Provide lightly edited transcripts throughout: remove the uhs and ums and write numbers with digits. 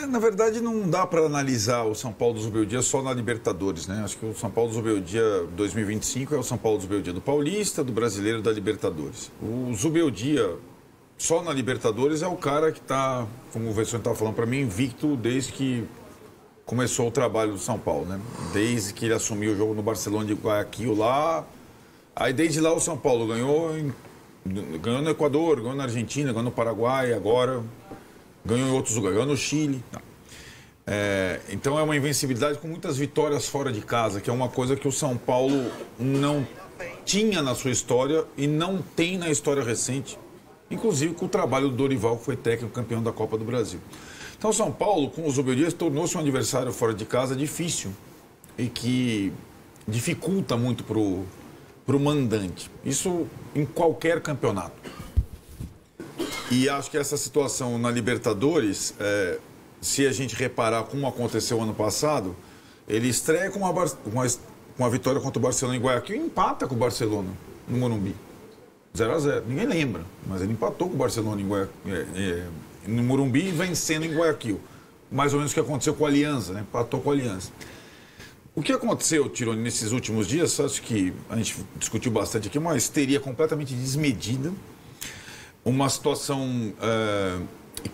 Na verdade, não dá para analisar o São Paulo do Zubeldia só na Libertadores, né? Acho que o São Paulo do Zubeldia 2025 é o São Paulo do Zubeldia do Paulista, do Brasileiro e da Libertadores. O Zubeldia só na Libertadores é o cara que está, como o Vesson estava falando para mim, invicto desde que começou o trabalho do São Paulo, né? Desde que ele assumiu o jogo no Barcelona de Guayaquil lá. Aí desde lá o São Paulo ganhou no Equador, ganhou na Argentina, ganhou no Paraguai, agora ganhou em outros lugares, ganhou no Chile. Então é uma invencibilidade com muitas vitórias fora de casa, que é uma coisa que o São Paulo não tinha na sua história e não tem na história recente, inclusive com o trabalho do Dorival, que foi técnico campeão da Copa do Brasil. Então o São Paulo, com os Zubeldia, tornou-se um adversário fora de casa difícil e que dificulta muito para o mandante. Isso em qualquer campeonato. E acho que essa situação na Libertadores, se a gente reparar como aconteceu ano passado, ele estreia com uma vitória contra o Barcelona em Guayaquil e empata com o Barcelona no Morumbi. 0-0. Ninguém lembra, mas ele empatou com o Barcelona no Morumbi, vencendo em Guayaquil. Mais ou menos o que aconteceu com a Alianza, né? Empatou com a Alianza. O que aconteceu, Tironi, nesses últimos dias, acho que a gente discutiu bastante aqui, uma histeria completamente desmedida, uma situação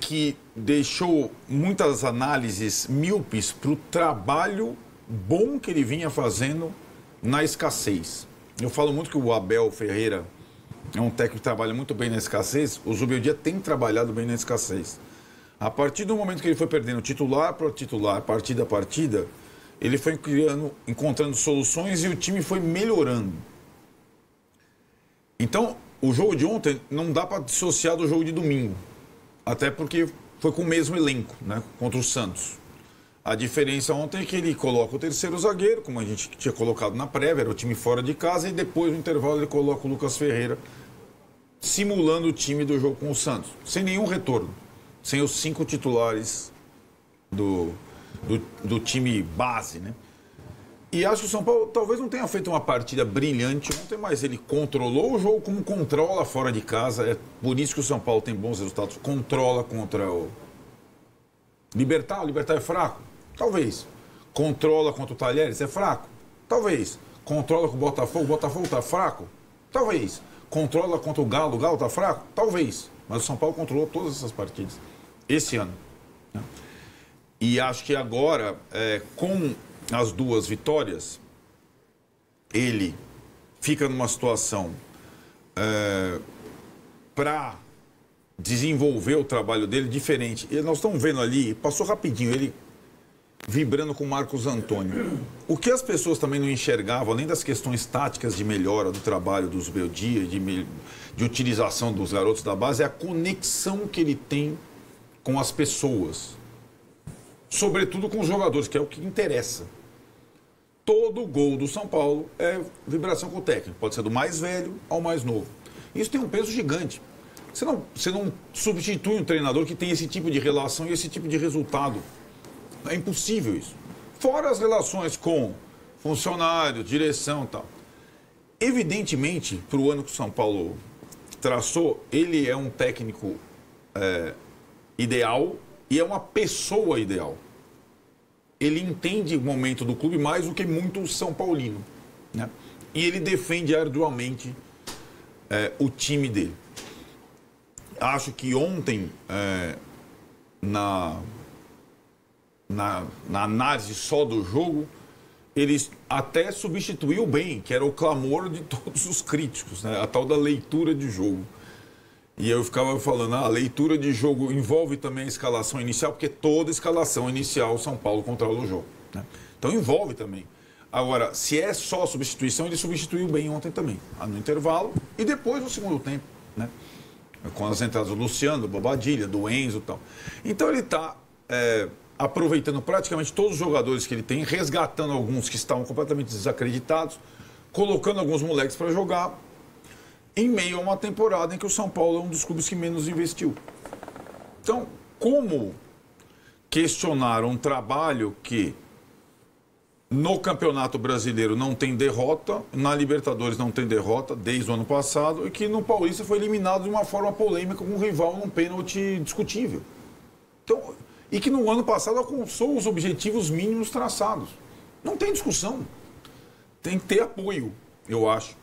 que deixou muitas análises míopes para o trabalho bom que ele vinha fazendo na escassez. Eu falo muito que o Abel Ferreira é um técnico que trabalha muito bem na escassez. O Zubeldia tem trabalhado bem na escassez. A partir do momento que ele foi perdendo titular para titular, partida a partida, ele foi encontrando soluções e o time foi melhorando. Então, o jogo de ontem não dá para dissociar do jogo de domingo. Até porque foi com o mesmo elenco, né, contra o Santos. A diferença ontem é que ele coloca o terceiro zagueiro, como a gente tinha colocado na prévia, era o time fora de casa, e depois no intervalo ele coloca o Lucas Ferreira, simulando o time do jogo com o Santos. Sem nenhum retorno. Sem os 5 titulares do time base, né? E acho que o São Paulo talvez não tenha feito uma partida brilhante ontem, mas ele controlou o jogo como controla fora de casa. É por isso que o São Paulo tem bons resultados. Controla contra o Libertad. O Libertad é fraco? Talvez. Controla contra o Talheres? É fraco? Talvez. Controla com o Botafogo está fraco? Talvez. Controla contra o Galo está fraco? Talvez. Mas o São Paulo controlou todas essas partidas esse ano, né? E acho que agora, com as 2 vitórias, ele fica numa situação para desenvolver o trabalho dele diferente. E nós estamos vendo ali, passou rapidinho, ele vibrando com o Marcos Antônio. O que as pessoas também não enxergavam, além das questões táticas de melhora do trabalho dos Zubeldia, de utilização dos garotos da base, é a conexão que ele tem com as pessoas. Sobretudo com os jogadores, que é o que interessa. Todo gol do São Paulo é vibração com o técnico. Pode ser do mais velho ao mais novo. Isso tem um peso gigante. Você não substitui um treinador que tem esse tipo de relação e esse tipo de resultado. É impossível isso. Fora as relações com funcionários, direção e tal. Evidentemente, para o ano que o São Paulo traçou, ele é um técnico ideal e é uma pessoa ideal. Ele entende o momento do clube mais do que muito o São Paulino, né? E ele defende arduamente o time dele. Acho que ontem, na análise só do jogo, ele até substituiu bem, que era o clamor de todos os críticos, né? A tal da leitura de jogo. E eu ficava falando, a leitura de jogo envolve também a escalação inicial, porque toda escalação inicial o São Paulo controla o jogo, né? Então envolve também. Agora, se é só substituição, ele substituiu bem ontem também, no intervalo e depois no segundo tempo, né? Com as entradas do Luciano, do Bobadilha, do Enzo e tal. Então ele está aproveitando praticamente todos os jogadores que ele tem, resgatando alguns que estavam completamente desacreditados, colocando alguns moleques para jogar, em meio a uma temporada em que o São Paulo é um dos clubes que menos investiu. Então, como questionar um trabalho que no Campeonato Brasileiro não tem derrota, na Libertadores não tem derrota desde o ano passado, e que no Paulista foi eliminado de uma forma polêmica com um rival num pênalti discutível. Então, e que no ano passado alcançou os objetivos mínimos traçados. Não tem discussão. Tem que ter apoio, eu acho.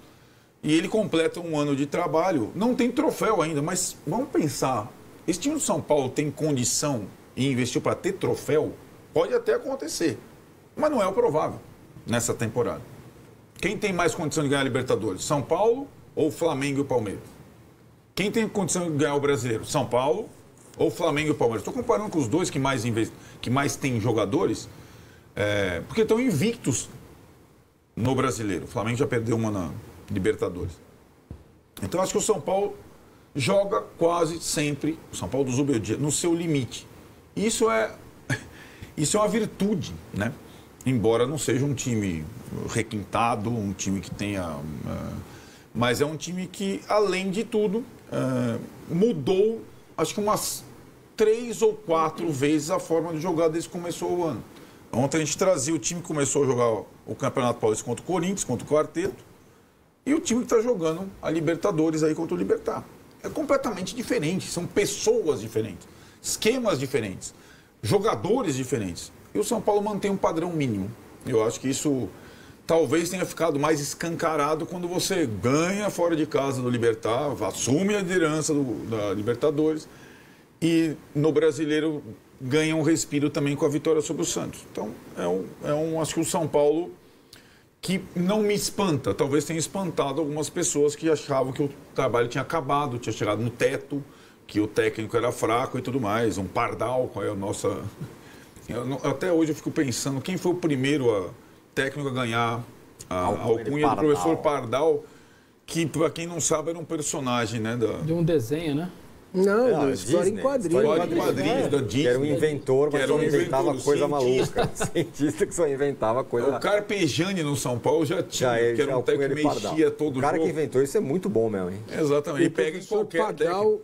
E ele completa um ano de trabalho. Não tem troféu ainda, mas vamos pensar. Esse time do São Paulo tem condição e investiu para ter troféu? Pode até acontecer, mas não é o provável nessa temporada. Quem tem mais condição de ganhar a Libertadores? São Paulo ou Flamengo e o Palmeiras? Quem tem condição de ganhar o Brasileiro? São Paulo ou Flamengo e o Palmeiras? Estou comparando com os dois que mais têm jogadores, porque estão invictos no Brasileiro. O Flamengo já perdeu uma na Libertadores. Então, acho que o São Paulo joga quase sempre, o São Paulo do Zubeldia, no seu limite. Isso é uma virtude, né? Embora não seja um time requintado, um time que tenha... mas é um time que, além de tudo, mudou, acho que umas 3 ou 4 vezes a forma de jogar desde que começou o ano. Ontem a gente trazia o time que começou a jogar o Campeonato Paulista contra o Corinthians, contra o Quarteto, e o time que está jogando a Libertadores aí contra o Libertad. É completamente diferente, são pessoas diferentes, esquemas diferentes, jogadores diferentes. E o São Paulo mantém um padrão mínimo. Eu acho que isso talvez tenha ficado mais escancarado quando você ganha fora de casa do Libertad, assume a liderança da Libertadores e no Brasileiro ganha um respiro também com a vitória sobre o Santos. Então, acho que o São Paulo que não me espanta, talvez tenha espantado algumas pessoas que achavam que o trabalho tinha acabado, tinha chegado no teto, que o técnico era fraco e tudo mais. Um Pardal, qual é a nossa... Até hoje eu fico pensando, quem foi o primeiro técnico a ganhar a alcunha do professor Pardal, que, para quem não sabe, era um personagem, né? De um desenho, né? Não, história em quadrinhos. História em quadrinhos da Disney. Que era um inventor, mas só inventava coisa cientista. maluca. Cientista que só inventava coisa... O Carpegiani no São Paulo já tinha, que era um técnico que mexia todo o jogo. O cara que inventou isso é muito bom mesmo, hein? Exatamente. Ele pega em qualquer técnico.